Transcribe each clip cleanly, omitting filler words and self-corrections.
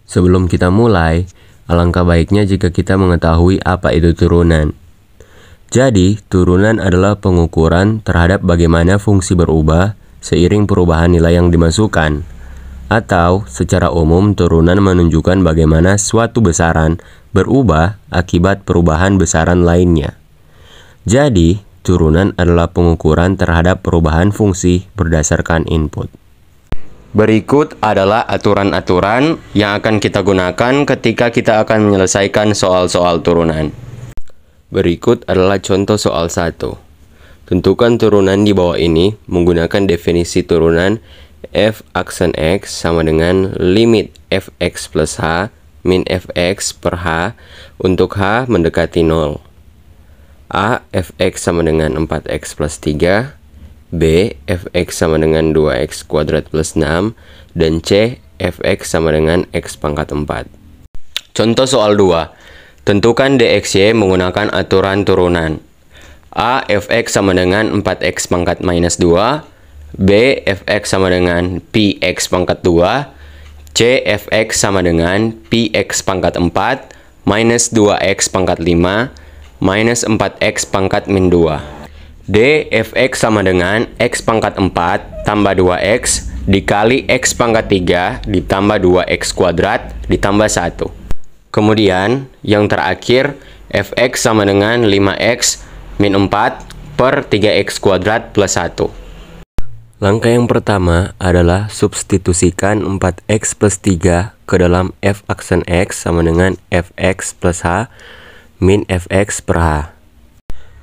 Sebelum kita mulai, alangkah baiknya jika kita mengetahui apa itu turunan. Jadi, turunan adalah pengukuran terhadap bagaimana fungsi berubah seiring perubahan nilai yang dimasukkan. Atau, secara umum, turunan menunjukkan bagaimana suatu besaran berubah akibat perubahan besaran lainnya. Jadi, turunan adalah pengukuran terhadap perubahan fungsi berdasarkan input. Berikut adalah aturan-aturan yang akan kita gunakan ketika kita akan menyelesaikan soal-soal turunan. Berikut adalah contoh soal 1. Tentukan turunan di bawah ini menggunakan definisi turunan f aksen x sama dengan limit fx plus h min fx per h untuk h mendekati 0. A. Fx sama dengan 4x plus 3, B. Fx sama dengan 2x kuadrat plus 6, dan C. Fx sama dengan x pangkat 4. Contoh soal 2. Tentukan dxy menggunakan aturan turunan. A. Fx sama dengan 4x pangkat minus 2, B. Fx sama dengan px pangkat 2, C. Fx sama dengan px pangkat 4 minus 2x pangkat 5 minus 4x pangkat min 2. D. Fx sama dengan x pangkat 4 tambah 2x dikali x pangkat 3 ditambah 2x kuadrat ditambah 1. Kemudian yang terakhir fx sama dengan 5x min 4 per 3x kuadrat plus 1. Langkah yang pertama adalah substitusikan 4x plus 3 ke dalam f aksen x sama dengan fx plus h min fx per h.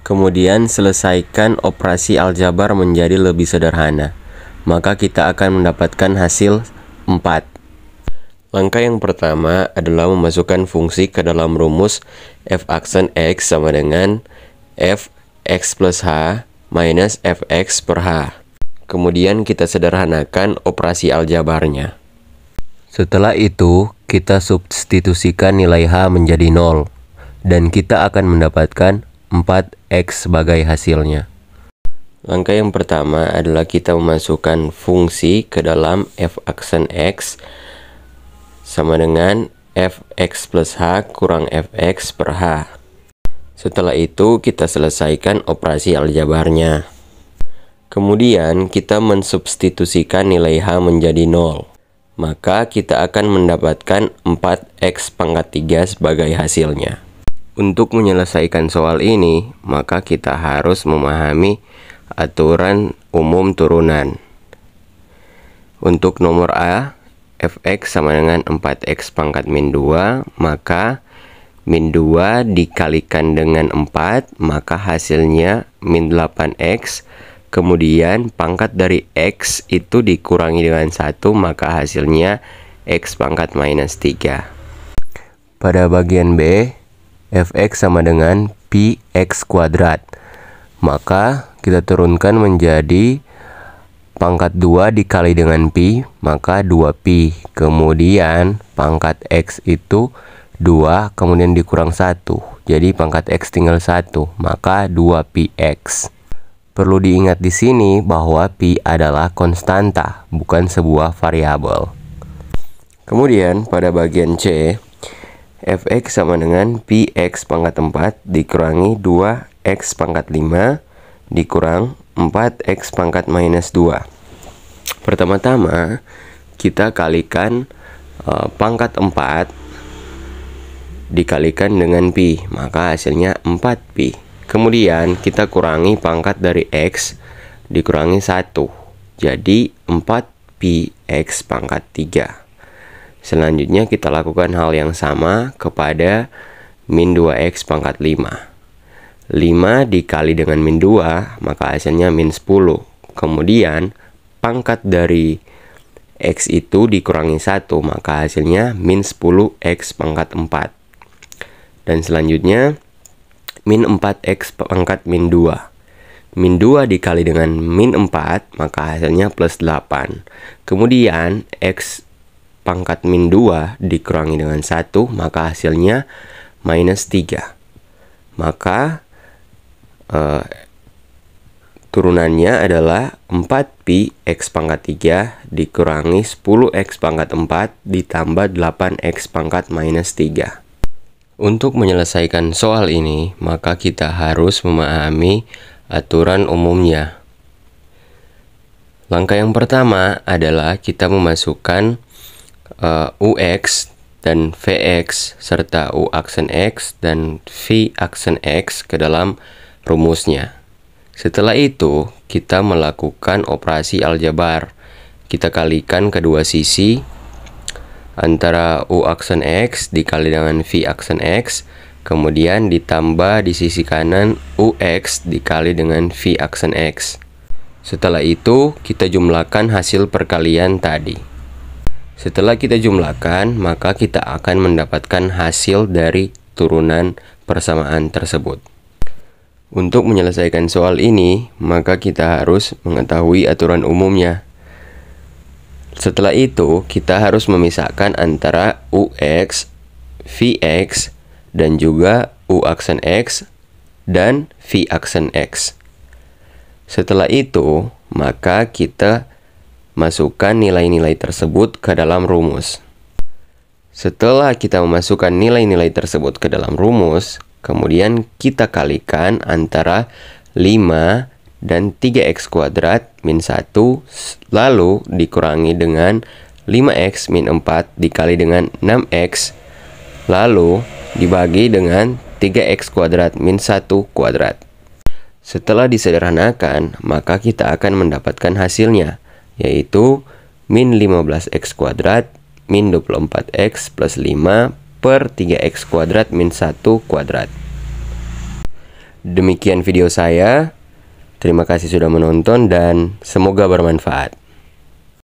Kemudian selesaikan operasi aljabar menjadi lebih sederhana. Maka kita akan mendapatkan hasil 4. Langkah yang pertama adalah memasukkan fungsi ke dalam rumus f aksen x sama dengan fx plus h minus fx per h. Kemudian kita sederhanakan operasi aljabarnya. Setelah itu, kita substitusikan nilai h menjadi 0. Dan kita akan mendapatkan 4x sebagai hasilnya. Langkah yang pertama adalah kita memasukkan fungsi ke dalam f aksen x sama dengan fx plus h kurang fx per h. Setelah itu kita selesaikan operasi aljabarnya. Kemudian kita mensubstitusikan nilai h menjadi 0. Maka kita akan mendapatkan 4x pangkat 3 sebagai hasilnya. Untuk menyelesaikan soal ini, maka kita harus memahami aturan umum turunan. Untuk nomor A, fx sama dengan 4x pangkat min 2, maka min 2 dikalikan dengan 4, maka hasilnya min 8x. Kemudian pangkat dari x itu dikurangi dengan 1, maka hasilnya x pangkat minus 3. Pada bagian B, fx sama dengan px kuadrat. Maka kita turunkan menjadi pangkat 2 dikali dengan pi, maka 2pi. Kemudian pangkat x itu 2, kemudian dikurang 1. Jadi pangkat x tinggal 1, maka 2px. Perlu diingat di sini bahwa pi adalah konstanta, bukan sebuah variabel. Kemudian pada bagian C, fx sama dengan px pangkat 4 dikurangi 2x pangkat 5 dikurang 4x pangkat minus 2. Pertama-tama kita kalikan pangkat 4 dikalikan dengan pi, maka hasilnya 4pi. Kemudian kita kurangi pangkat dari x dikurangi 1, jadi 4px pangkat 3. Selanjutnya kita lakukan hal yang sama kepada min 2x pangkat 5. 5 dikali dengan min 2, maka hasilnya min 10. Kemudian pangkat dari x itu dikurangi 1, maka hasilnya min 10x pangkat 4. Dan selanjutnya min 4x pangkat min 2. Min 2 dikali dengan min 4, maka hasilnya plus 8. Kemudian x pangkat min 2 dikurangi dengan 1, maka hasilnya minus 3. Maka turunannya adalah 4pi X pangkat 3 dikurangi 10X pangkat 4 ditambah 8X pangkat minus 3. Untuk menyelesaikan soal ini, maka kita harus memahami aturan umumnya. Langkah yang pertama adalah kita memasukkan UX dan VX serta U aksen X dan V aksen X ke dalam rumusnya. Setelah itu, kita melakukan operasi aljabar. Kita kalikan kedua sisi antara U aksen X dikali dengan V aksen X, kemudian ditambah di sisi kanan UX dikali dengan V aksen X. Setelah itu, kita jumlahkan hasil perkalian tadi. Setelah kita jumlahkan, maka kita akan mendapatkan hasil dari turunan persamaan tersebut. Untuk menyelesaikan soal ini, maka kita harus mengetahui aturan umumnya. Setelah itu, kita harus memisahkan antara UX, VX, dan juga U aksen X dan V aksen X. Setelah itu, maka kita masukkan nilai-nilai tersebut ke dalam rumus. Setelah kita memasukkan nilai-nilai tersebut ke dalam rumus, kemudian kita kalikan antara 5 dan 3x kuadrat min 1, lalu dikurangi dengan 5x min 4 dikali dengan 6x, lalu dibagi dengan 3x kuadrat min 1 kuadrat. Setelah disederhanakan, maka kita akan mendapatkan hasilnya, yaitu min 15x kuadrat min 24x plus 5 per 3x kuadrat min 1 kuadrat. Demikian video saya. Terima kasih sudah menonton dan semoga bermanfaat.